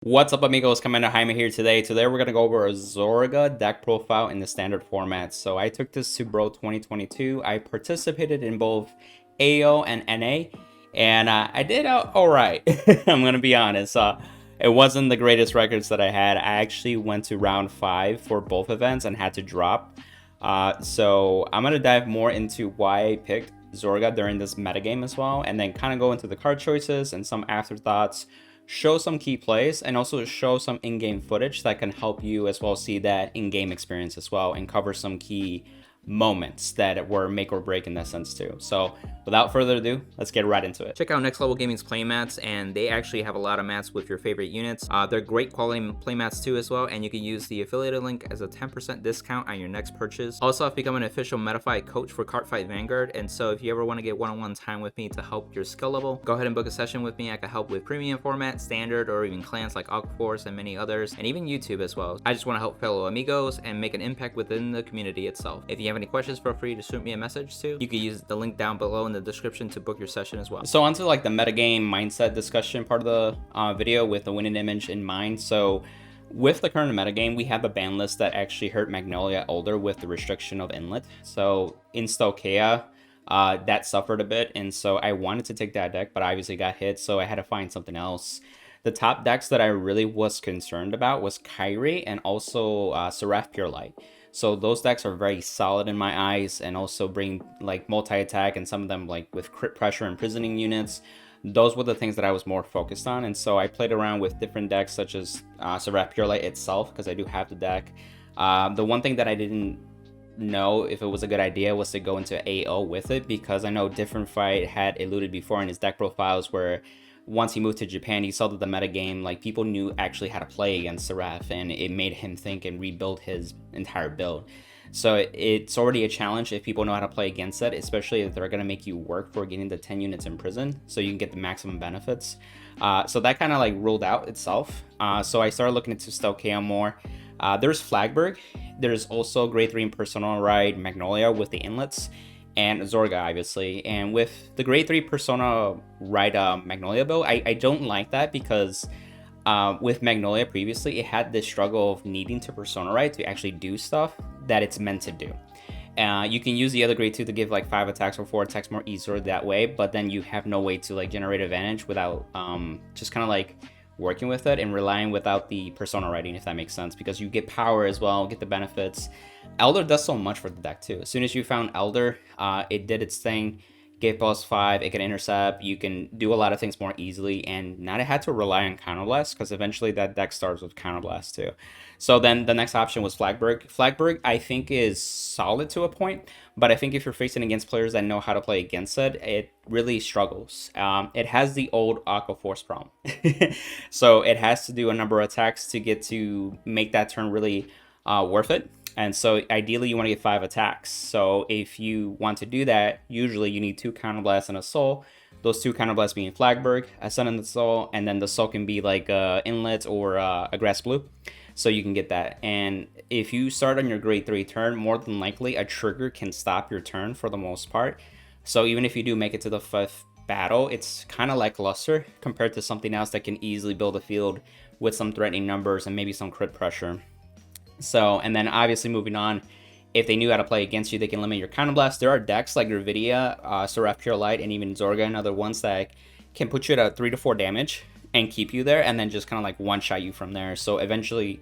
What's up, amigos? Commander Jaime here today. Today we're going to go over a Zorga deck profile in the standard format. So I took this to Bro 2022. I participated in both AO and NA, and I did alright. I'm going to be honest. It wasn't the greatest records that I had. I actually went to round 5 for both events and had to drop. So I'm going to dive more into why I picked Zorga during this metagame as well, and then kind of go into the card choices and some afterthoughts, show some key plays, and also show some in-game footage that can help you as well see that in-game experience as well, and cover some key moments that were make or break in that sense too. So without further ado, let's get right into it. Check out Next Level Gaming's playmats, and they actually have a lot of mats with your favorite units. They're great quality playmats too as well, and you can use the affiliated link as a 10% discount on your next purchase. Also, I've become an official Metafy coach for Cardfight Vanguard, and so if you ever want to get one-on-one time with me to help your skill level, go ahead and book a session with me. I can help with premium format, standard, or even clans like Aquaforce and many others, and even YouTube as well. I just want to help fellow amigos and make an impact within the community itself. If you have any questions, feel free to shoot me a message too. You can use the link down below in the description to book your session as well. So onto like the metagame mindset discussion part of the video with the winning image in mind. So with the current metagame, we have a ban list that actually hurt Magnolia Elder with the restriction of inlet. So in Stoicheia, that suffered a bit, and so I wanted to take that deck, but I obviously got hit, so I had to find something else. The top decks that I really was concerned about was Kairi and also Seraph Pure Light. So those decks are very solid in my eyes, and also bring like multi-attack, and some of them like with crit pressure and imprisoning units. Those were the things that I was more focused on, and so I played around with different decks such as Seraph Pure Light itself, because I do have the deck. The one thing that I didn't know if it was a good idea was to go into AO with it, because I know Different Fight had alluded before in his deck profiles where once he moved to Japan, he saw that the metagame, like, people knew actually how to play against Seraph, and it made him think and rebuild his entire build. So it's already a challenge if people know how to play against it, especially if they're going to make you work for getting the 10 units in prison, so you can get the maximum benefits. So that kind of like ruled out itself. So I started looking into Stoicheia more. There's Flagberg. There's also grade 3 Persona Ride Magnolia with the inlets, and Zorga obviously. And with the grade 3 Persona Ride Magnolia build, I don't like that, because with Magnolia previously, it had this struggle of needing to Persona Ride to actually do stuff that it's meant to do. You can use the other grade 2 to give like 5 attacks or 4 attacks more easily that way, but then you have no way to like generate advantage without just kind of like working with it and relying without the Persona Riding, if that makes sense, because you get power as well, get the benefits. Elder does so much for the deck too. As soon as you found Elder, it did its thing. Gave +5, it can intercept, you can do a lot of things more easily, and not had to rely on Counterblast, because eventually that deck starts with Counterblast too. So then the next option was Flagberg. Flagberg, I think, is solid to a point, but I think if you're facing against players that know how to play against it, it really struggles. It has the old Aqua Force problem. So it has to do a number of attacks to get to make that turn really worth it. And so ideally you want to get 5 attacks. So if you want to do that, usually you need 2 Counterblasts and a Soul. Those 2 Counterblasts being Flagberg, a Sun and the Soul, and then the Soul can be like a Inlet or a Grass Blue. So you can get that. And if you start on your grade 3 turn, more than likely a trigger can stop your turn for the most part. So even if you do make it to the 5th battle, it's kind of lackluster compared to something else that can easily build a field with some threatening numbers and maybe some crit pressure. So, and then obviously moving on, if they knew how to play against you, they can limit your Counterblast. There are decks like Gravidia, Seraph Pure Light, and even Zorga and other ones that can put you at 3 to 4 damage and keep you there, and then just kind of like one-shot you from there. So eventually,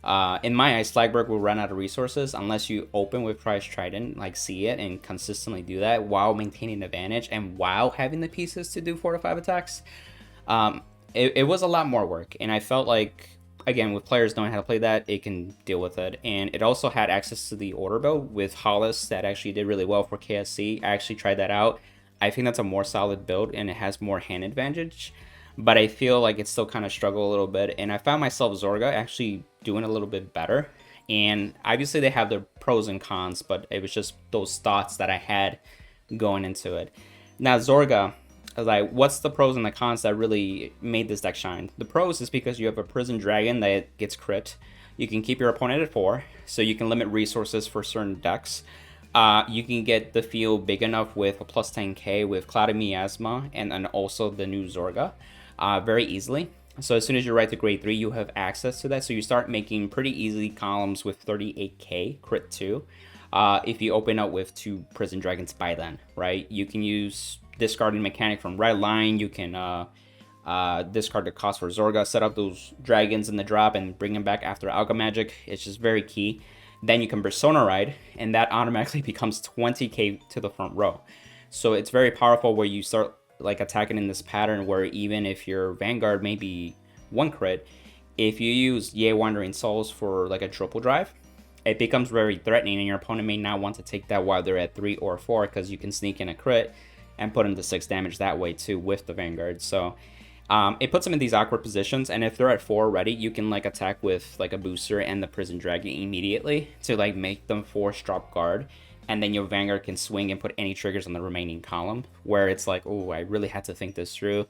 in my eyes, Flagberg will run out of resources unless you open with Prize Trident, like see it, and consistently do that while maintaining advantage and while having the pieces to do 4 to 5 attacks. It was a lot more work, and I felt like, again, with players knowing how to play that, it can deal with it. And it also had access to the order build with Hollis that actually did really well for KSC. I actually tried that out. I think that's a more solid build, and it has more hand advantage, but I feel like it still kind of struggled a little bit. And I found myself Zorga actually doing a little bit better. And obviously they have their pros and cons, but it was just those thoughts that I had going into it. Now Zorga, like, what's the pros and the cons that really made this deck shine? The pros is because you have a Prison Dragon that gets crit. You can keep your opponent at 4, so you can limit resources for certain decks. You can get the field big enough with a plus 10k with Clouded Miasma and then also the new Zorga very easily. So as soon as you ride to grade 3, you have access to that. So you start making pretty easy columns with 38k crit 2. If you open up with 2 Prison Dragons by then, right? You can use discarding mechanic from Red Line. You can discard the cost for Zorga, set up those dragons in the drop, and bring them back after Alchemy Magic. It's just very key. Then you can Persona Ride, and that automatically becomes 20k to the front row. So it's very powerful where you start like attacking in this pattern where even if your Vanguard may be 1 crit, if you use Ye Wandering Souls for like a triple drive, it becomes very threatening, and your opponent may not want to take that while they're at 3 or 4 because you can sneak in a crit and put them to 6 damage that way too with the Vanguard. So it puts them in these awkward positions, and if they're at 4 already, you can like attack with like a booster and the Prison Dragon immediately to like make them force drop guard, and then your Vanguard can swing and put any triggers on the remaining column, where it's like, oh, I really had to think this through,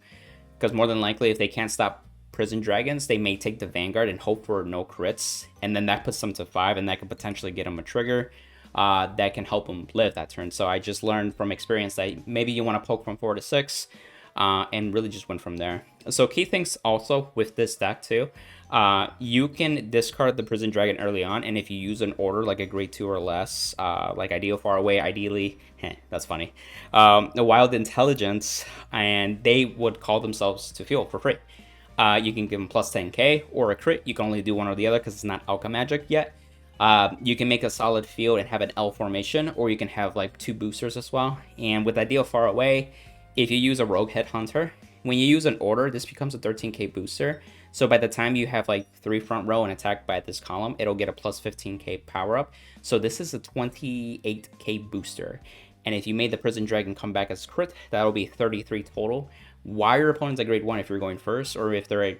because more than likely if they can't stop Prison Dragons, they may take the Vanguard and hope for no crits, and then that puts them to 5, and that could potentially get them a trigger that can help them live that turn. So I just learned from experience that maybe you want to poke from 4 to 6 and really just went from there. So key things also with this deck too, you can discard the Prison Dragon early on, and if you use an order like a grade 2 or less, like Ideal Far Away, ideally, that's funny, a Wild Intelligence, and they would call themselves to field for free. You can give them plus 10k or a crit. You can only do one or the other because it's not Alchemy Magic yet. You can make a solid field and have an L formation, or you can have like 2 boosters as well. And with Ideal Far Away, if you use a Rogue Headhunter, when you use an order, this becomes a 13k booster. So by the time you have like 3 front row and attack by this column, it'll get a plus 15k power up. So this is a 28k booster. And if you made the Prison Dragon come back as crit, that'll be 33 total. While your opponent's at grade 1 if you're going first, or if they're at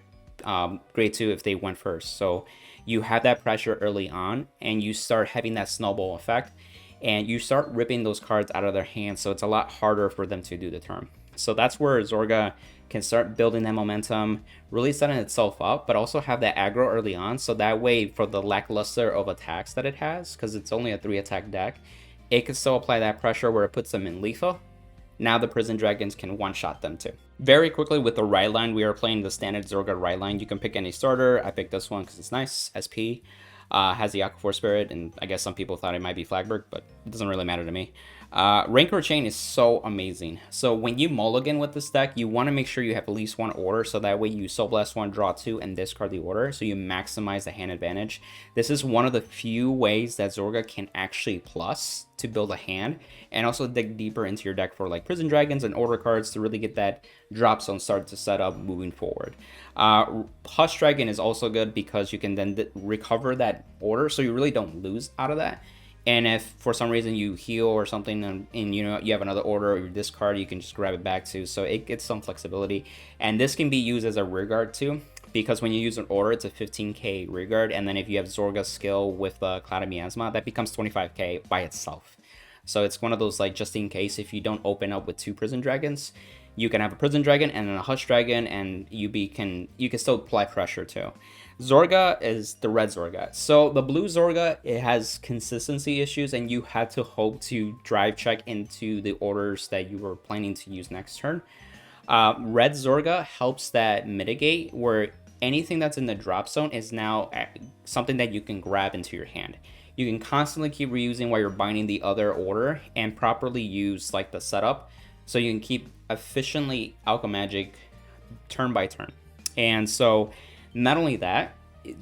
grade 2 if they went first. So you have that pressure early on, and you start having that snowball effect, and you start ripping those cards out of their hands, so it's a lot harder for them to do the turn. So that's where Zorga can start building that momentum, really setting itself up, but also have that aggro early on, so that way for the lackluster of attacks that it has, because it's only a 3 attack deck, it can still apply that pressure where it puts them in lethal. Now the Prison Dragons can one-shot them too. Very quickly with the right line, we are playing the standard Zorga right line. You can pick any starter. I picked this one because it's nice. SP has the Aquaforce Spirit, and I guess some people thought it might be Flagberg, but it doesn't really matter to me. Rancor Chain is so amazing. So when you mulligan with this deck, you want to make sure you have at least 1 order, so that way you Soul Blast 1, draw 2, and discard the order, so you maximize the hand advantage. This is one of the few ways that Zorga can actually plus to build a hand, and also dig deeper into your deck for like Prison Dragons and order cards to really get that drop zone started to set up moving forward. Hush Dragon is also good because you can then recover that order, so you really don't lose out of that. And if for some reason you heal or something, and you know you have another order or you discard, you can just grab it back too. So it gets some flexibility, and this can be used as a rear guard too, because when you use an order, it's a 15k rear guard, and then if you have Zorga's skill with Cloud of Miasma, that becomes 25k by itself. So it's one of those like just in case if you don't open up with 2 Prison Dragons, you can have a Prison Dragon and then a Hush Dragon, and you can still apply pressure too. Zorga is the red Zorga. So the blue Zorga, it has consistency issues, and you had to hope to drive check into the orders that you were planning to use next turn. Red Zorga helps that mitigate, where anything that's in the drop zone is now something that you can grab into your hand. You can constantly keep reusing while you're binding the other order, and properly use like the setup, so you can keep efficiently Alchemy Magic turn by turn. And so not only that,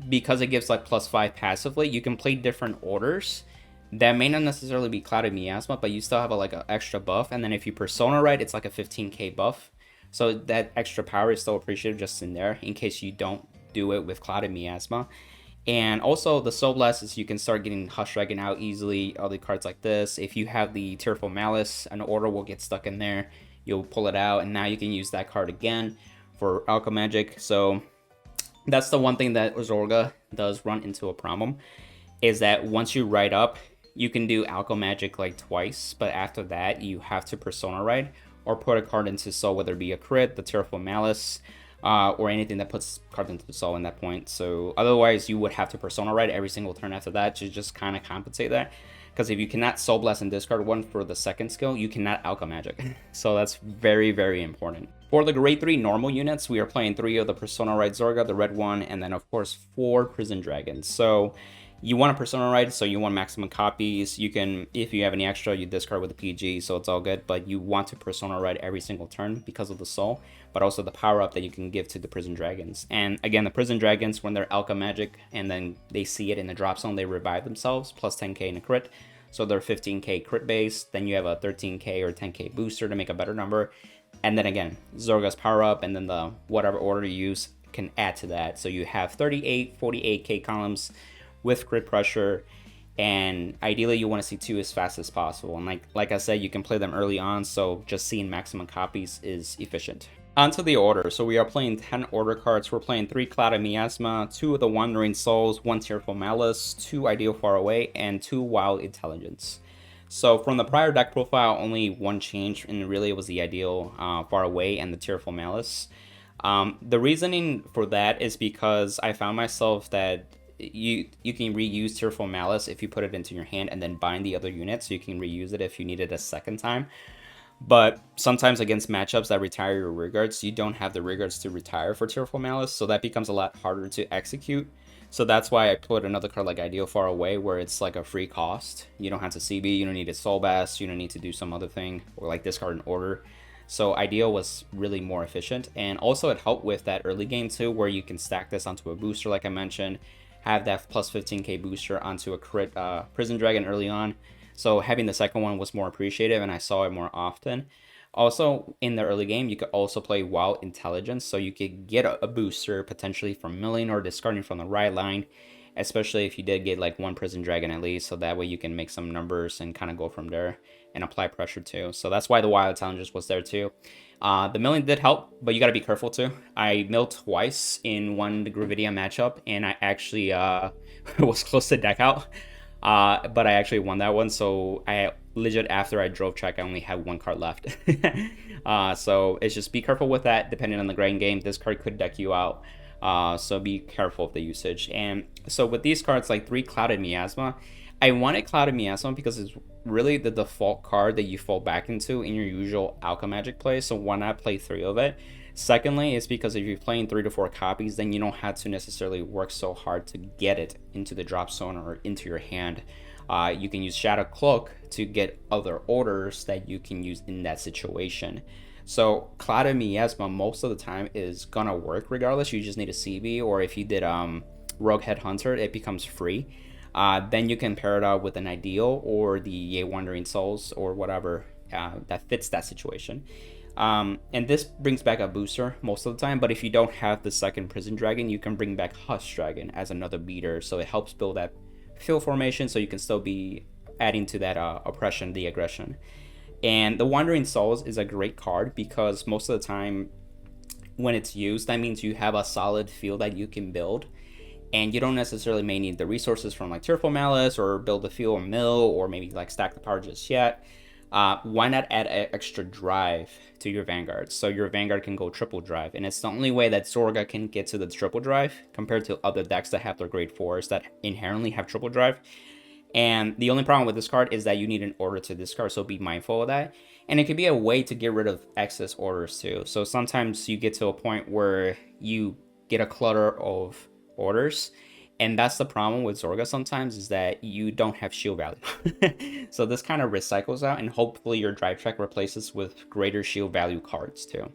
because it gives like +5 passively, you can play different orders that may not necessarily be Cloud of Miasma, but you still have like an extra buff. And then if you Persona Ride, it's like a 15k buff. So that extra power is still appreciated just in there, in case you don't do it with Cloud of Miasma. And also the Soul Blast is you can start getting Hush Dragon out easily, other cards like this. If you have the Tearful Malice, an order will get stuck in there, you'll pull it out, and now you can use that card again for Alchemy Magic. So that's the one thing that Zorga does run into a problem, is that once you ride up, you can do Alchemy Magic like twice, but after that you have to Persona Ride or put a card into Soul, whether it be a crit, the Tearful Malice, or anything that puts cards into the Soul in that point. So otherwise you would have to Persona Ride every single turn after that to just kind of compensate that. because if you cannot Soul Blast and discard one for the second skill, you cannot Alchemy Magic. So that's very, very important. For the grade 3 normal units, we are playing 3 of the Persona Ride Zorga, the red one, and then of course 4 Prison Dragons. So you want a Persona Ride, so you want maximum copies. You can, if you have any extra, you discard with the PG, so it's all good. But you want to Persona Ride every single turn because of the soul, but also the power up that you can give to the Prison Dragons. And again, the Prison Dragons, when they're Alchemy Magic and then they see it in the drop zone, they revive themselves, plus 10k in a crit. So they're 15k crit base. Then you have a 13k or 10k booster to make a better number. And then again, Zorga's power up, and then the whatever order you use can add to that. So you have 38, 48k columns with crit pressure, and ideally you want to see 2 as fast as possible. And like I said, you can play them early on, so just seeing maximum copies is efficient. Onto the order. So we are playing 10 order cards. We're playing 3 Cloud of Miasma, 2 of the Wandering Souls, 1 Tearful Malice, 2 Ideal Far Away, and 2 Wild Intelligence. So from the prior deck profile, only one change, and really it was the Ideal Far Away and the Tearful Malice. The reasoning for that is because I found myself that you can reuse Tearful Malice if you put it into your hand and then bind the other unit, so you can reuse it if you need it a second time. But sometimes against matchups that retire your rear guards, you don't have the rear guards to retire for Tearful Malice, so that becomes a lot harder to execute. So that's why I put another card like Ideal Far Away, where it's like a free cost. You don't have to CB, you don't need a Soul Blast, you don't need to do some other thing, or like discard an order. So Ideal was really more efficient, and also it helped with that early game too, where you can stack this onto a booster like I mentioned, have that plus 15k booster onto a crit Prison Dragon early on. So having the second one was more appreciative, and I saw it more often. Also, in the early game, you could also play Wild Intelligence, so you could get a booster potentially from milling or discarding from the right line, especially if you did get like 1 Prison Dragon at least, so that way you can make some numbers and kind of go from there and apply pressure too. So that's why the Wild Intelligence was there too. The milling did help, but you got to be careful too. I milled twice in one Gravidia matchup, and I actually was close to deck out. But I actually won that one, so I legit, after I drove check, I only had 1 card left. So it's just be careful with that. Depending on the grain game, this card could deck you out, so be careful of the usage. And so with these cards, like 3 Clouded Miasma, I wanted Clouded Miasma because it's really the default card that you fall back into in your usual Alchemy Magic play, so why not play 3 of it? Secondly, it's because if you're playing 3 to 4 copies, then you don't have to necessarily work so hard to get it into the drop zone or into your hand. You can use Shadow Cloak to get other orders that you can use in that situation. So Clouded Miasma most of the time is gonna work regardless. You just need a CB, or if you did Rogue Headhunter, it becomes free. Then you can pair it out with an Ideal or the Ye Wandering Souls or whatever that fits that situation. And this brings back a booster most of the time, but if you don't have the second Prison Dragon, you can bring back Hush Dragon as another beater, so it helps build that field formation, so you can still be adding to that oppression, the aggression. And the Wandering Souls is a great card because most of the time when it's used, that means you have a solid field that you can build, and you don't necessarily may need the resources from like Tearful Malice or build a field or mill or maybe like stack the power just yet. Why not add extra drive to your Vanguard, so your Vanguard can go triple drive? And it's the only way that Zorga can get to the triple drive compared to other decks that have their grade 4s that inherently have triple drive. And the only problem with this card is that you need an order to discard, so be mindful of that. And it can be a way to get rid of excess orders too. So sometimes you get to a point where you get a clutter of orders, and that's the problem with Zorga sometimes, is that you don't have shield value. So this kind of recycles out, and hopefully your drive track replaces with greater shield value cards too.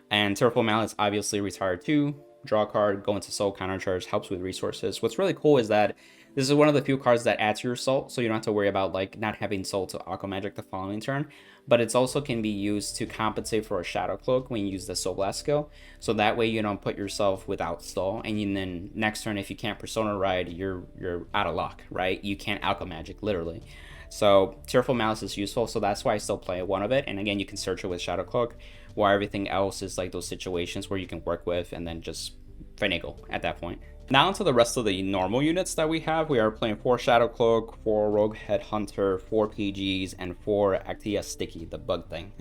And Tearful Malice obviously retired too. Draw a card, go into soul, countercharge, helps with resources. What's really cool is that this is one of the few cards that adds to your soul, so you don't have to worry about like not having soul to Aqua Magic the following turn. But it also can be used to compensate for a Shadow Cloak when you use the Soul Blast skill. So that way you don't put yourself without stall, and then next turn if you can't Persona Ride, you're out of luck, right? You can't Alchemy Magic, literally. So Tearful Malice is useful, so that's why I still play one of it. And again, you can search it with Shadow Cloak, while everything else is like those situations where you can work with and then just finagle at that point. Now into the rest of the normal units that we have. We are playing 4 Shadow Cloak, 4 Rogue Headhunter, 4 PGs, and 4 Actia Sticky, the bug thing.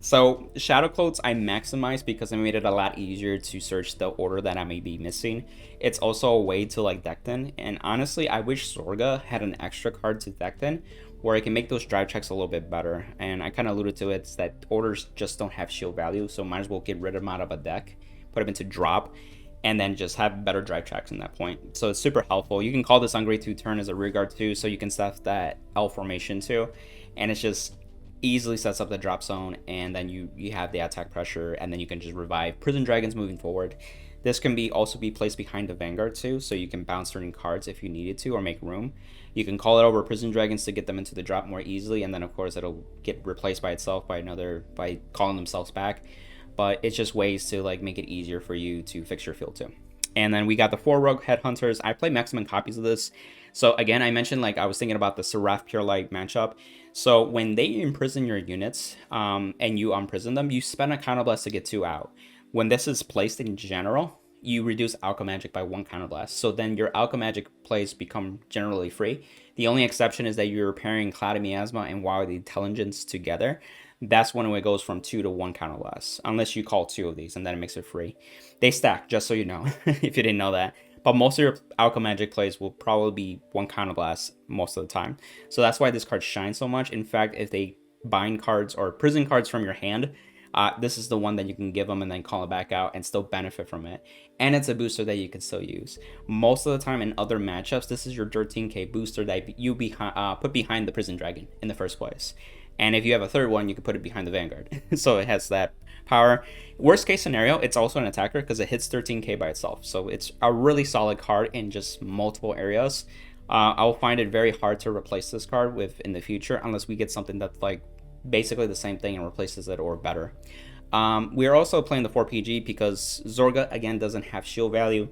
So shadow clothes I maximized because I made it a lot easier to search the order that I may be missing. It's also a way to like deck in, and honestly I wish Zorga had an extra card to deck in where I can make those drive checks a little bit better. And I kind of alluded to it, it's that orders just don't have shield value, so might as well get rid of them out of a deck, put them into drop, and then just have better drive checks in that point. So it's super helpful. You can call this on grade 2 turn as a rear guard too, so you can stuff that L formation too, and it's just easily sets up the drop zone, and then you have the attack pressure, and then you can just revive prison dragons moving forward. This can also be placed behind the Vanguard too, so you can bounce certain cards if you needed to or make room. You can call it over prison dragons to get them into the drop more easily, and then of course it'll get replaced by itself by calling themselves back. But it's just ways to like make it easier for you to fix your field too. And then we got the 4 rogue headhunters. I play maximum copies of this. So again, I mentioned like I was thinking about the Seraph Pure Light matchup. So when they imprison your units and you unprison them, you spend a counterblast to get 2 out. When this is placed in general, you reduce Alchemy Magic by 1 counterblast. So then your Alchemy Magic plays become generally free. The only exception is that you're pairing Cloud of Miasma and Wild Intelligence together. That's when it goes from 2 to 1 counterblast, unless you call 2 of these, and then it makes it free. They stack, just so you know, if you didn't know that. But most of your Alchemy Magic plays will probably be 1 counterblast most of the time. So that's why this card shines so much. In fact, if they bind cards or prison cards from your hand, this is the one that you can give them and then call it back out and still benefit from it. And it's a booster that you can still use. Most of the time in other matchups, this is your 13k booster that you put behind the Prison Dragon in the first place. And if you have a third one, you can put it behind the Vanguard. So it has that power. Worst case scenario, it's also an attacker because it hits 13k by itself. So it's a really solid card in just multiple areas. I'll find it very hard to replace this card with in the future unless we get something that's like basically the same thing and replaces it or better. We are also playing the 4PG because Zorga again doesn't have shield value.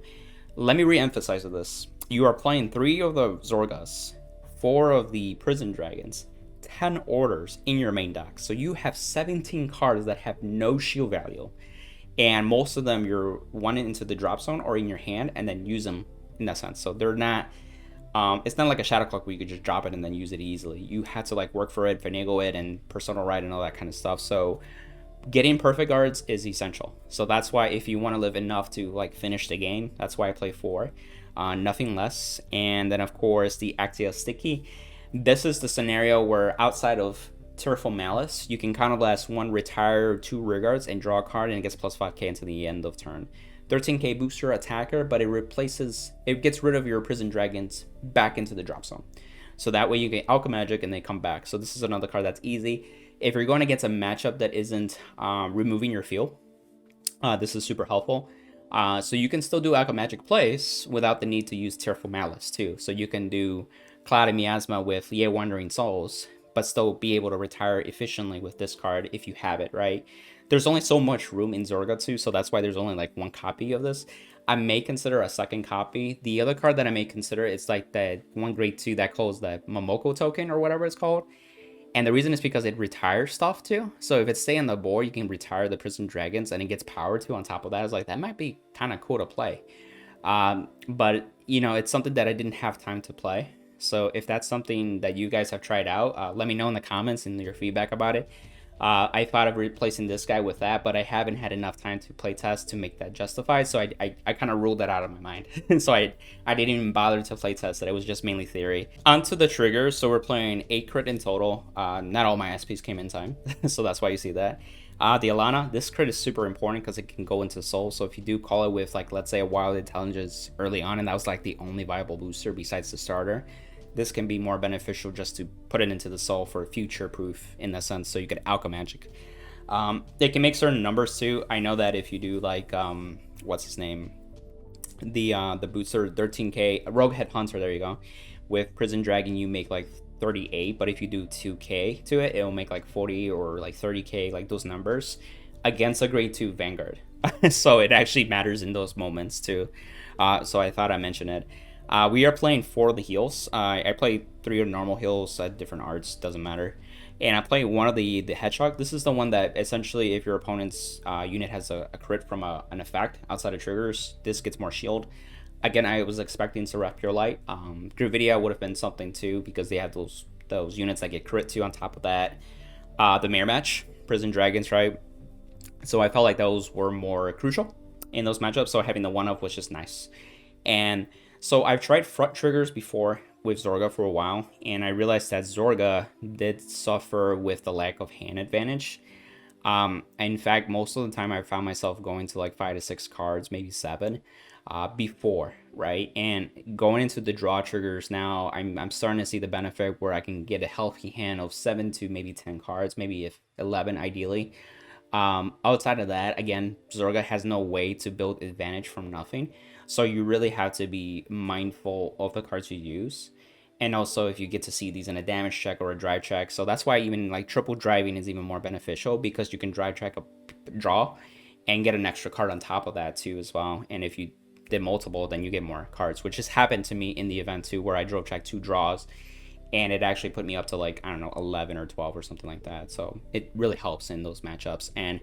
Let me re-emphasize this. You are playing 3 of the Zorgas, 4 of the Prison Dragons, 10 orders in your main deck. So you have 17 cards that have no shield value, and most of them you're wanting into the drop zone or in your hand and then use them in that sense. So they're not it's not like a Shadow Clock where you could just drop it and then use it easily. You had to like work for it, finagle it, and personal right and all that kind of stuff. So getting perfect guards is essential. So that's why if you want to live enough to like finish the game, that's why I play 4, nothing less. And then of course the Actia Sticky. This is the scenario where outside of Tearful Malice, you can counterblast 1, retire 2 rear guards, and draw a card, and it gets plus 5k until the end of turn. 13k booster attacker, but it gets rid of your Prison Dragons back into the drop zone. So that way you get Alchemy Magic and they come back. So this is another card that's easy. If you're going against a matchup that isn't removing your field, this is super helpful. So you can still do Alchemy Magic plays without the need to use Tearful Malice too. So you can do Cloud of Miasma with Ye Wandering Souls, but still be able to retire efficiently with this card if you have it, right? There's only so much room in Zorga too, so that's why there's only like 1 copy of this. I may consider a second copy. The other card that I may consider is like that 1 grade 2 that calls the Momoko token or whatever it's called. And the reason is because it retires stuff too. So if it stay on the board, you can retire the Prison Dragons and it gets power too on top of that. It's like, that might be kind of cool to play. But you know, it's something that I didn't have time to play. So if that's something that you guys have tried out, let me know in the comments and your feedback about it. I thought of replacing this guy with that, but I haven't had enough time to play test to make that justified. So I kind of ruled that out of my mind. So I didn't even bother to play test it. It was just mainly theory. Onto the triggers. So we're playing 8 crit in total. Not all my SPs came in time. So that's why you see that. The Alana, this crit is super important because it can go into soul. So if you do call it with like, let's say a Wild Intelligence early on, and that was like the only viable booster besides the starter, this can be more beneficial just to put it into the soul for future proof in that sense, so you get Alchemy Magic. They can make certain numbers too. I know that if you do like what's his name, the booster 13k Rogue Headhunter, there you go, with Prison Dragon you make like 38, but if you do 2k to it, it'll make like 40 or like 30k, like those numbers against a grade 2 Vanguard. So it actually matters in those moments too. So I thought I'd mention it. We are playing 4 of the heals. I play 3 of normal heals at different arts, doesn't matter. And I play 1 of the Hedgehog. This is the one that essentially if your opponent's unit has a crit from an effect outside of triggers, this gets more shield. Again, I was expecting Seraph Pure Light. Gravidia would have been something too because they have those units that get crit too on top of that. The Mirror Match. prison dragons, right? So I felt like those were more crucial in those matchups. So having the 1-up was just nice. And so I've tried front triggers before with Zorga for a while, and I realized that Zorga did suffer with the lack of hand advantage. In fact, most of the time I found myself going to like 5 to 6 cards, maybe 7, before, right? And going into the draw triggers now, I'm starting to see the benefit where I can get a healthy hand of 7 to maybe 10 cards, maybe if 11 ideally. Outside of that, again, Zorga has no way to build advantage from nothing. So you really have to be mindful of the cards you use. And also if you get to see these in a damage check or a drive check. So that's why even like triple driving is even more beneficial, because you can drive check a draw and get an extra card on top of that too as well. And if you did multiple, then you get more cards, which has happened to me in the event too, where I drove check 2 draws. And it actually put me up to like, I don't know, 11 or 12 or something like that. So it really helps in those matchups. And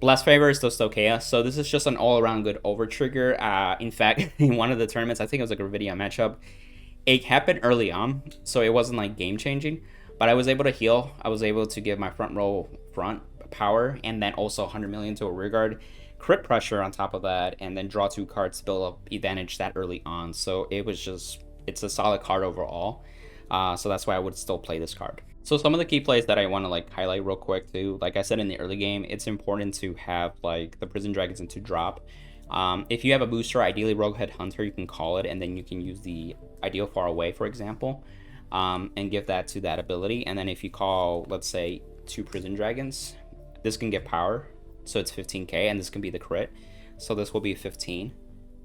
last favor is the Stoicheia. So this is just an all-around good over trigger. In fact, in one of the tournaments, I think it was a Gravidia matchup, it happened early on, so it wasn't like game-changing. But I was able to heal. I was able to give my front row front power, and then also 100 million to a rear guard, crit pressure on top of that, and then draw 2 cards to build up advantage that early on. So it was just, it's a solid card overall. So that's why I would still play this card. So some of the key plays that I want to like highlight real quick too, like I said in the early game, it's important to have like the prison dragons into drop. If you have a booster, ideally Rogue Head Hunter, you can call it, and then you can use the ideal far away, for example, and give that to that ability. And then if you call, let's say, 2 prison dragons, this can get power, so it's 15k, and this can be the crit. So this will be 15,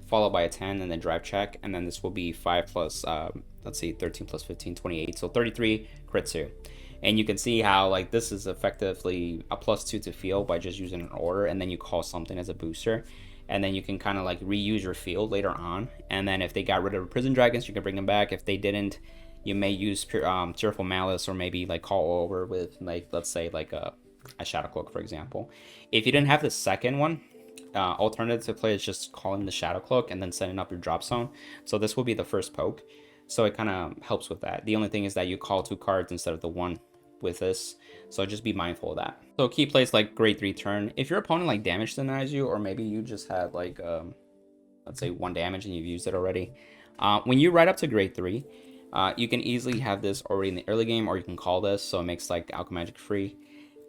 followed by a 10, and then drive check, and then this will be 5 plus, let's see, 13 plus 15, 28, so 33 crit 2. And you can see how like this is effectively a +2 to field by just using an order, and then you call something as a booster, and then you can kind of like reuse your field later on. And then if they got rid of prison dragons, you can bring them back. If they didn't, you may use Cheerful Malice, or maybe like call over with like, let's say like a Shadow Cloak, for example. If you didn't have the second one, alternative to play is just calling the Shadow Cloak and then setting up your drop zone. So this will be the first poke. So it kind of helps with that. The only thing is that you call 2 cards instead of the 1 with this. So just be mindful of that. So key plays like grade 3 turn. If your opponent like damage denies you, or maybe you just had like, let's say 1 damage and you've used it already. When you ride up to grade 3, you can easily have this already in the early game, or you can call this. So it makes like Alchemagic free.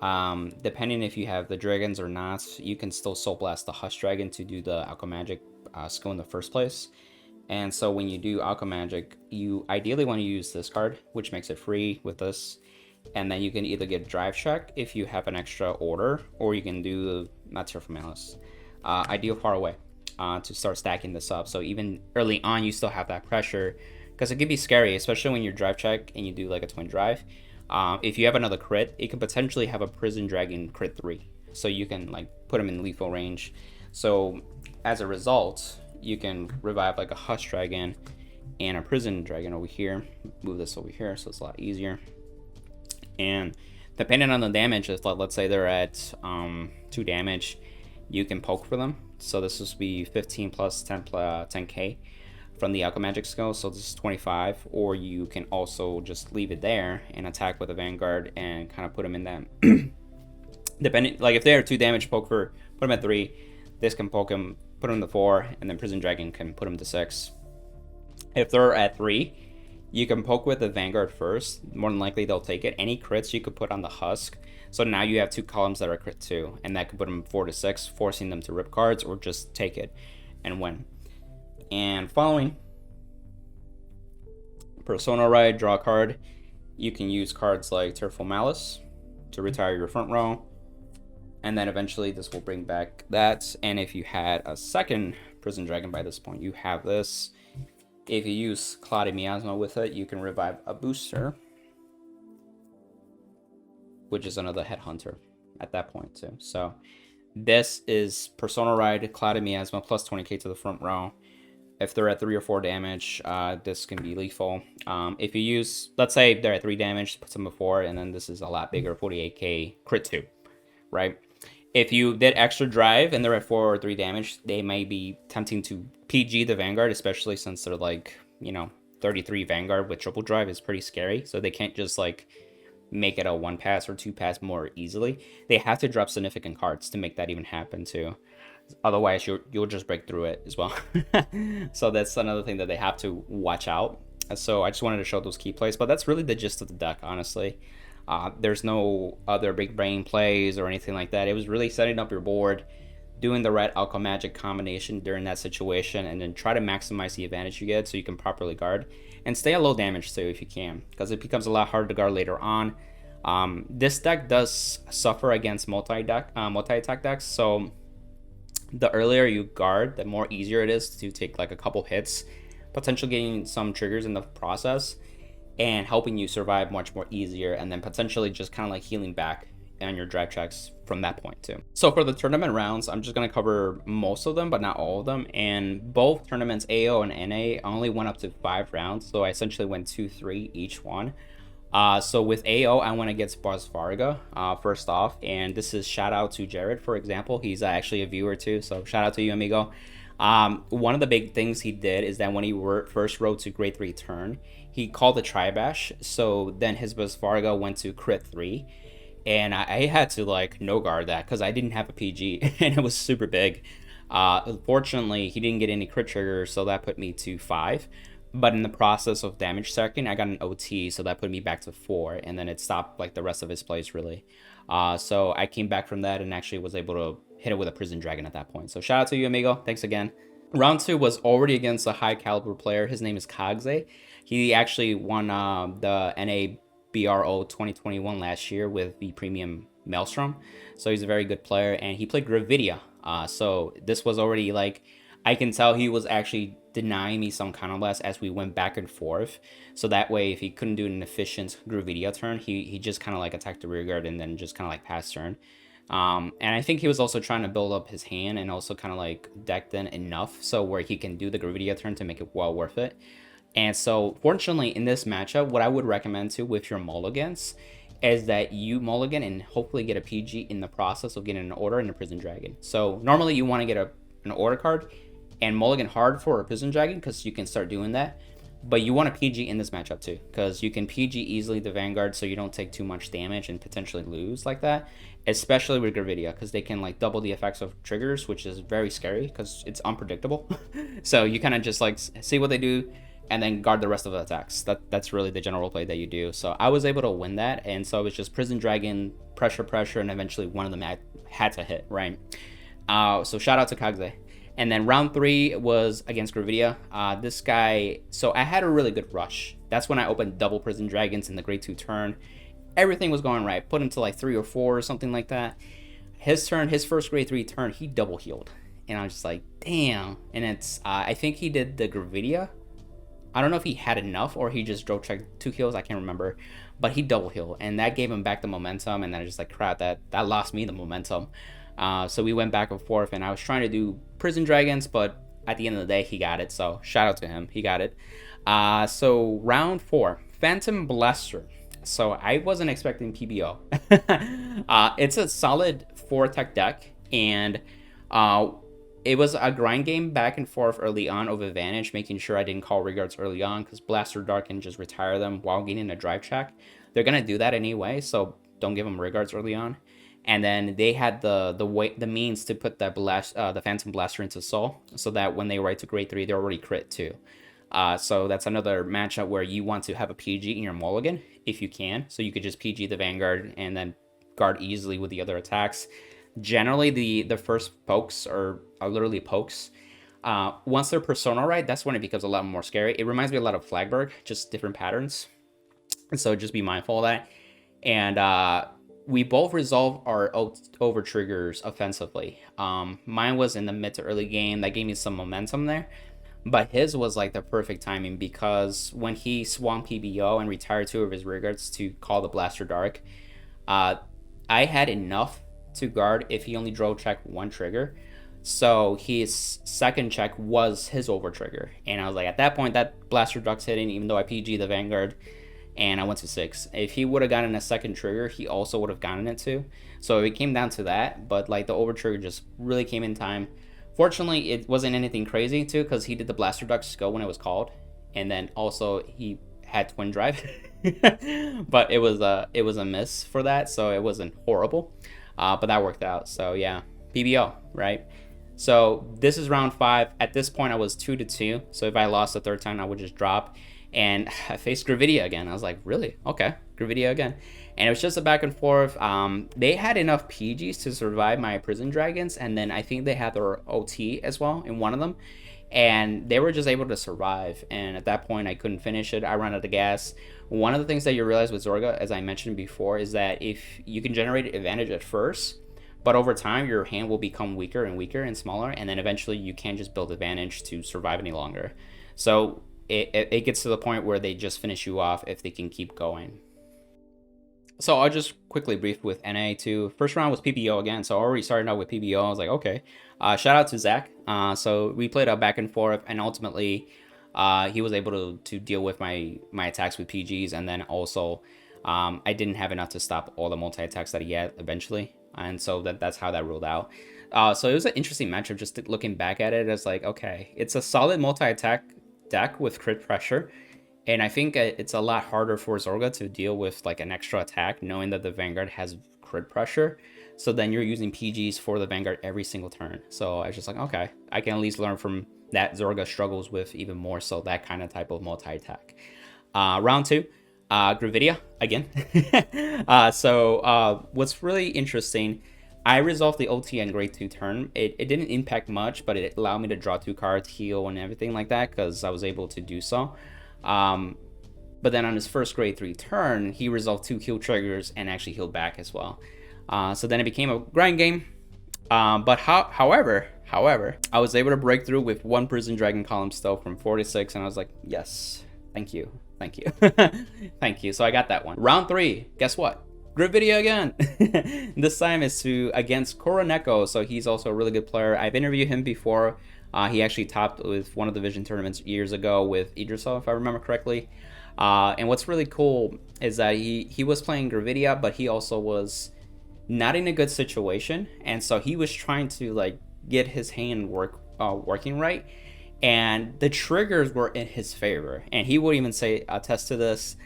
Depending if you have the dragons or not, you can still Soul Blast the Hush Dragon to do the Alchemagic skill in the first place. And so when you do Alchemagic, you ideally want to use this card, which makes it free with this. And then you can either get Drive Check if you have an extra order, or you can do not Tearful Malice. Ideal Far Away to start stacking this up. So even early on, you still have that pressure, because it can be scary, especially when you Drive Check and you do like a twin drive. If you have another crit, it could potentially have a Prison Dragon crit 3. So you can like put them in lethal range. So as a result, you can revive like a Hush Dragon and a Prison Dragon over here. Move this over here so it's a lot easier. And depending on the damage, if let's say they're at 2 damage, you can poke for them. So this will be 15 plus 10k from the Alchemagic skill, so this is 25. Or you can also just leave it there and attack with a Vanguard and kind of put them in that. Depending, like if they are 2 damage, poke for, put them at 3. This can poke them, put them to 4, and then Prison Dragon can put them to 6. If they're at 3, you can poke with the Vanguard first. More than likely they'll take it. Any crits you could put on the Husk. So now you have 2 columns that are crit 2, and that could put them 4 to 6, forcing them to rip cards or just take it and win. And following Persona Ride, draw a card. You can use cards like Tearful Malice to retire your front row. And then eventually this will bring back that. And if you had a second Prison Dragon by this point, you have this. If you use Cloudy Miasma with it, you can revive a booster, which is another Headhunter at that point too. So this is Persona Ride, Cloudy Miasma, plus 20k to the front row. If they're at 3 or 4 damage, this can be lethal. If you use, let's say they're at 3 damage, put them before, and then this is a lot bigger, 48k, crit 2, right? If you did extra drive and they're at 4 or 3 damage, they may be tempting to PG the Vanguard, especially since they're like, you know, 33 Vanguard with triple drive is pretty scary. So they can't just like make it a 1-pass or 2-pass more easily. They have to drop significant cards to make that even happen too. Otherwise, you'll just break through it as well. So that's another thing that they have to watch out. So I just wanted to show those key plays, but that's really the gist of the deck, honestly. There's no other big brain plays or anything like that. It was really setting up your board, doing the right Alchemy Magic combination during that situation, and then try to maximize the advantage you get so you can properly guard. And stay at low damage too if you can, because it becomes a lot harder to guard later on. This deck does suffer against multi-attack decks, so the earlier you guard, the more easier it is to take like a couple hits, potentially getting some triggers in the process, and helping you survive much more easier, and then potentially just kind of like healing back on your drive checks from that point too. So for the tournament rounds, I'm just going to cover most of them, but not all of them. And both tournaments, AO and NA, only went up to 5 rounds. So I essentially went 2-3 each one. So with AO, I went against Basvarga first off. And this is shout out to Jared, for example. He's actually a viewer too. So shout out to you, amigo. One of the big things he did is that when he first rode to grade 3 turn, he called the Tri-Bash. So then his Basvarga went to crit 3. And I had to like no guard that because I didn't have a PG and it was super big. Unfortunately, he didn't get any crit triggers, so that put me to 5. But in the process of damage stacking, I got an OT, so that put me back to 4. And then it stopped like the rest of his plays really. So I came back from that and actually was able to hit it with a Prison Dragon at that point. So shout out to you, amigo. Thanks again. Round 2 was already against a high caliber player. His name is Kagze. He actually won the NA BRO 2021 last year with the premium Maelstrom, so he's a very good player, and he played Gravidia. So this was already like, I can tell he was actually denying me some counterblast as we went back and forth, so that way if he couldn't do an efficient Gravidia turn, he just kind of like attacked the rear guard and then just kind of like pass turn. And I think he was also trying to build up his hand and also kind of like decked in enough so where he can do the Gravidia turn to make it well worth it. And so, fortunately, in this matchup, what I would recommend to with your mulligans is that you mulligan and hopefully get a PG in the process of getting an order and a Prison Dragon. So, normally you want to get an order card and mulligan hard for a Prison Dragon because you can start doing that. But you want a PG in this matchup too, because you can PG easily the Vanguard so you don't take too much damage and potentially lose like that. Especially with Gravidia, because they can like double the effects of triggers, which is very scary because it's unpredictable. So you kind of just like see what they do and then guard the rest of the attacks. That's really the general play that you do. So I was able to win that, and so it was just Prison Dragon, pressure, and eventually one of them had to hit, right? So shout out to Kagze. And then round 3 was against Gravidia. This guy, so I had a really good rush. That's when I opened double Prison Dragons in the grade 2 turn. Everything was going right. Put him to like 3 or 4 or something like that. His turn, his first grade 3 turn, he double healed. And I was just like, damn. And it's, I think he did the Gravidia. I don't know if he had enough or he just drove checked 2 heals. I can't remember. But he double healed. And that gave him back the momentum. And then I was just like, crap, that lost me the momentum. So we went back and forth. And I was trying to do Prison Dragons. But at the end of the day, he got it. So shout out to him. He got it. So round 4. Phantom Blaster. So I wasn't expecting PBO. It's a solid 4-tech deck. And it was a grind game back and forth early on of advantage, making sure I didn't call regards early on because Blaster Dark can just retire them while gaining a drive check. They're going to do that anyway, so don't give them regards early on. And then they had the means to put the Phantom Blaster into Soul, so that when they ride to grade 3, they're already crit too. So that's another matchup where you want to have a PG in your mulligan if you can. So you could just PG the Vanguard and then guard easily with the other attacks. Generally, the first pokes are literally pokes. Once they're persona right, that's when it becomes a lot more scary. It reminds me a lot of Flagberg, just different patterns. So just be mindful of that. And we both resolve our over triggers offensively. Mine was in the mid to early game. That gave me some momentum there. But his was like the perfect timing because when he swung PBO and retired 2 of his rearguards to call the Blaster Dark, I had enough to guard if he only drove check 1 trigger. So his second check was his over trigger. And I was like, at that point, that Blaster Dark's hitting, even though I PG the Vanguard, and I went to 6. If he would have gotten a second trigger, he also would have gotten it too. So it came down to that, but like the over trigger just really came in time. Fortunately, it wasn't anything crazy too, because he did the Blaster Duck go when it was called. And then also he had Twin Drive, but it was a miss for that, so it wasn't horrible, but that worked out. So yeah, PBO, right? So this is round 5. At this point, I was 2-2. So if I lost the third time, I would just drop. And I faced Gravidia again. I was like, really? Okay, Gravidia again. And it was just a back and forth. They had enough PGs to survive my Prison Dragons, and then I think they had their OT as well in one of them. And they were just able to survive. And at that point, I couldn't finish it. I ran out of gas. One of the things that you realize with Zorga, as I mentioned before, is that if you can generate advantage at first, but over time, your hand will become weaker and weaker and smaller, and then eventually you can't just build advantage to survive any longer. So it gets to the point where they just finish you off if they can keep going. So I'll just quickly brief with NA too. First round was PBO again, so I already started out with PBO. I was like, okay. Shout out to Zach. So we played a back and forth, and ultimately he was able to deal with my attacks with PGs, and then also I didn't have enough to stop all the multi-attacks that he had eventually. And so that's how that ruled out. So it was an interesting matchup. Just looking back at it, it's like, okay, it's a solid multi-attack deck with crit pressure, and I think it's a lot harder for Zorga to deal with like an extra attack, knowing that the Vanguard has crit pressure. So then you're using PGs for the Vanguard every single turn. So I was just like, okay, I can at least learn from that. Zorga struggles with even more so that kind of type of multi-attack. Round 2. Gravidia again. So what's really interesting, I resolved the OT and grade 2 turn. It didn't impact much, but it allowed me to draw 2 cards, heal, and everything like that, because I was able to do so. But then on his first grade 3 turn, he resolved 2 heal triggers and actually healed back as well. So then it became a grind game. But however, I was able to break through with 1 Prison Dragon column still from 4 to 6, and I was like, yes, thank you. Thank you. So I got that one. Round 3, guess what? Gravidia again. This time is against KuuroNeko. So he's also a really good player. I've interviewed him before. He actually topped with one of the Vision tournaments years ago with Idrissa, if I remember correctly. And what's really cool is that he was playing Gravidia, but he also was not in a good situation, and so he was trying to like get his hand working right. And the triggers were in his favor, and he would even say, attest to this.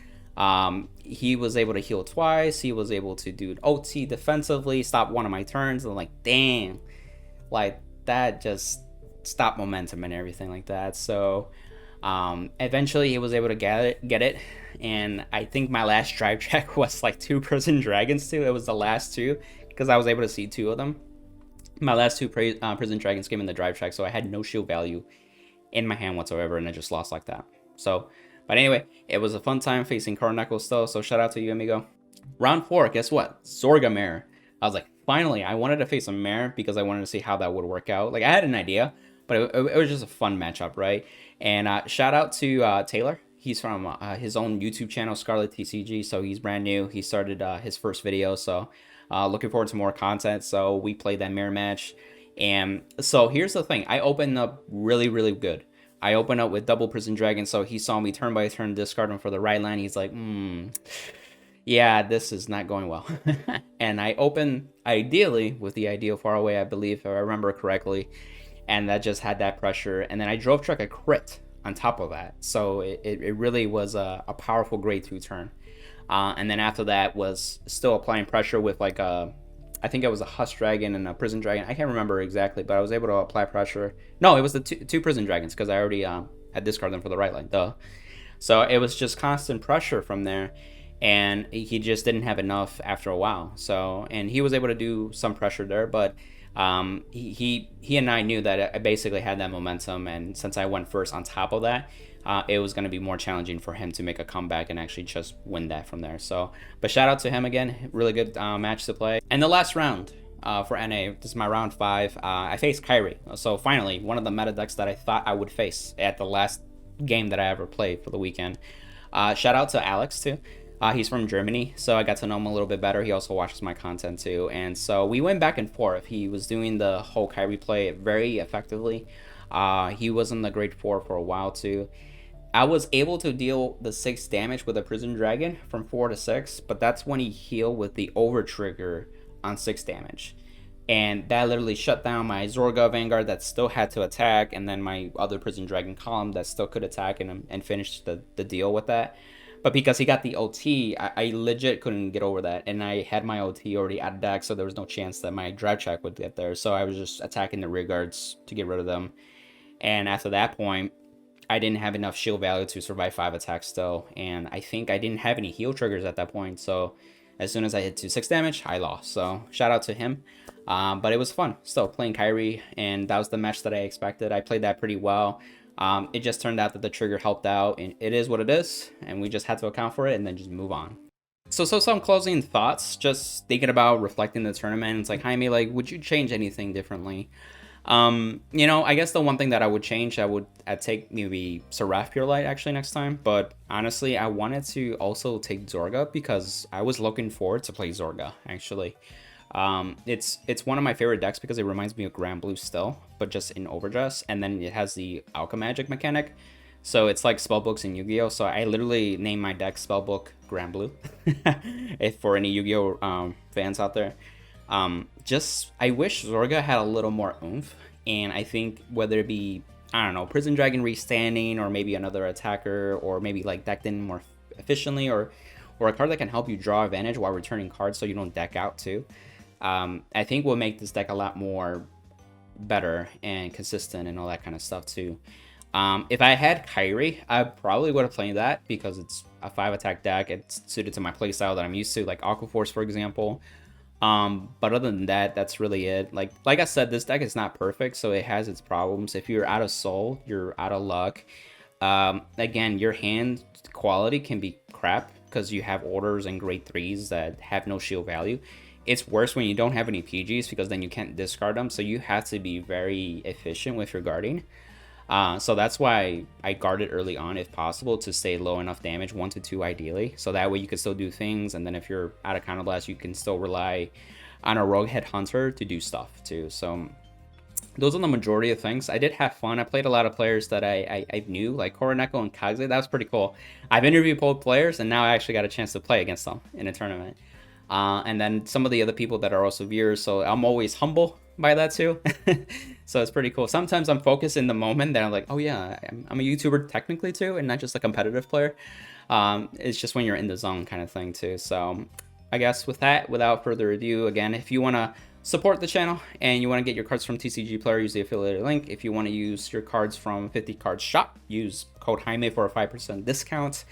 He was able to heal twice. He was able to do OT defensively, stop one of my turns. And I'm like, damn, like that just stopped momentum and everything like that. So eventually he was able to get it. And I think my last drive check was like 2 Prison Dragons too. It was the last 2 because I was able to see 2 of them. My last 2 Prison Dragons came in the drive check, so I had no shield value in my hand whatsoever, and I just lost like that. So, but anyway, it was a fun time facing KuuroNeko still, so shout out to you, amigo. Round 4, guess what? Zorga Mare. I was like, finally, I wanted to face a Mare because I wanted to see how that would work out. Like, I had an idea, but it was just a fun matchup, right? And shout out to Taylor. He's from his own YouTube channel, Scarlett TCG, so he's brand new. He started his first video, so looking forward to more content. So we played that Mare match. And so here's the thing, I opened up really good. I opened up with double Prison Dragon, so he saw me turn by turn discard him for the right line. He's like, yeah, this is not going well. And I opened ideally with the ideal far away, I believe, if I remember correctly, and that just had that pressure. And then I drove truck a crit on top of that, so it really was a powerful grade 2 turn. And then after that was still applying pressure with like I think it was a Husk Dragon and a Prison Dragon. I can't remember exactly, but I was able to apply pressure. No, it was the two Prison Dragons because I already had discarded them for the right line. Duh. So it was just constant pressure from there, and he just didn't have enough after a while. So, and he was able to do some pressure there, but he and I knew that I basically had that momentum, and since I went first on top of that, it was going to be more challenging for him to make a comeback and actually just win that from there. So, but shout out to him again, really good match to play. And the last round for NA, this is my round 5. I faced Kairi. So finally, one of the meta decks that I thought I would face at the last game that I ever played for the weekend. Shout out to Alex too. He's from Germany, so I got to know him a little bit better. He also watches my content too, and so we went back and forth. He was doing the whole Kairi play very effectively. He was in the grade 4 for a while too. I was able to deal the 6 damage with a Prison Dragon from 4 to 6, but that's when he healed with the over trigger on 6 damage. and that literally shut down my Zorga Vanguard that still had to attack, and then my other Prison Dragon column that still could attack and finish the deal with that. But because he got the OT, I legit couldn't get over that. And I had my OT already out of deck, so there was no chance that my drive check would get there. So I was just attacking the rear guards to get rid of them. And after that point, I didn't have enough shield value to survive 5 attacks still. And I think I didn't have any heal triggers at that point. So as soon as I hit to 6 damage, I lost. So shout out to him. But it was fun still playing Kairi. And that was the match that I expected. I played that pretty well. It just turned out that the trigger helped out, and it is what it is, and we just had to account for it and then just move on. So some closing thoughts, just thinking about reflecting the tournament. It's like, Jaime, like, would you change anything differently? You know, I guess the one thing that I would change, I'd take maybe Seraph Pure Light actually next time, but honestly, I wanted to also take Zorga because I was looking forward to play Zorga actually. It's one of my favorite decks because it reminds me of Grand Blue still, but just in overdress, and then it has the Alchemagic mechanic, so it's like spellbooks in Yu-Gi-Oh. So I literally named my deck Spellbook Grand Blue. If for any Yu-Gi-Oh fans out there, just I wish Zorga had a little more oomph, and I think whether it be, I don't know, Prison Dragon restanding, or maybe another attacker, or maybe like decked in more efficiently, or a card that can help you draw advantage while returning cards so you don't deck out too. I think will make this deck a lot more better and consistent and all that kind of stuff too. If I had Kairi, I probably would have played that because it's a 5 attack deck. It's suited to my playstyle that I'm used to, like Aqua Force, for example. But other than that, that's really it. Like I said, this deck is not perfect, so it has its problems. If you're out of soul, you're out of luck. Again, your hand quality can be crap because you have orders and grade 3s that have no shield value. It's worse when you don't have any PGs because then you can't discard them, so you have to be very efficient with your guarding. So that's why I guarded early on if possible to stay low enough damage, 1 to 2 ideally, so that way you can still do things, and then if you're out of counterblast, you can still rely on a rogue headhunter to do stuff too. So those are the majority of things. I did have fun. I played a lot of players that I knew, like KuuroNeko and Kagze. That was pretty cool. I've interviewed both players, and now I actually got a chance to play against them in a tournament. And then some of the other people that are also viewers, so I'm always humble by that too. So it's pretty cool. Sometimes I'm focused in the moment that I'm like, oh yeah, I'm a YouTuber technically too, and not just a competitive player. It's just when you're in the zone kind of thing too. So I guess with that, without further ado, again, if you want to support the channel and you want to get your cards from TCG Player, use the affiliated link. If you want to use your cards from 50 Card Shop, use code Jaime for a 5% discount.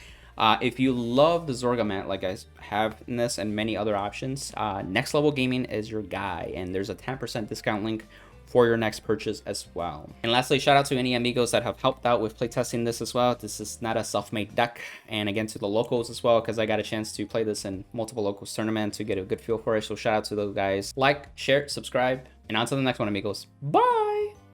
If you love the Zorga mat like I have in this and many other options, Next Level Gaming is your guy, and there's a 10% discount link for your next purchase as well. And lastly, shout out to any amigos that have helped out with playtesting this as well. This is not a self-made deck, and again to the locals as well, because I got a chance to play this in multiple locals tournaments to get a good feel for it. So shout out to those guys. Like, share, subscribe, and on to the next one, amigos. Bye!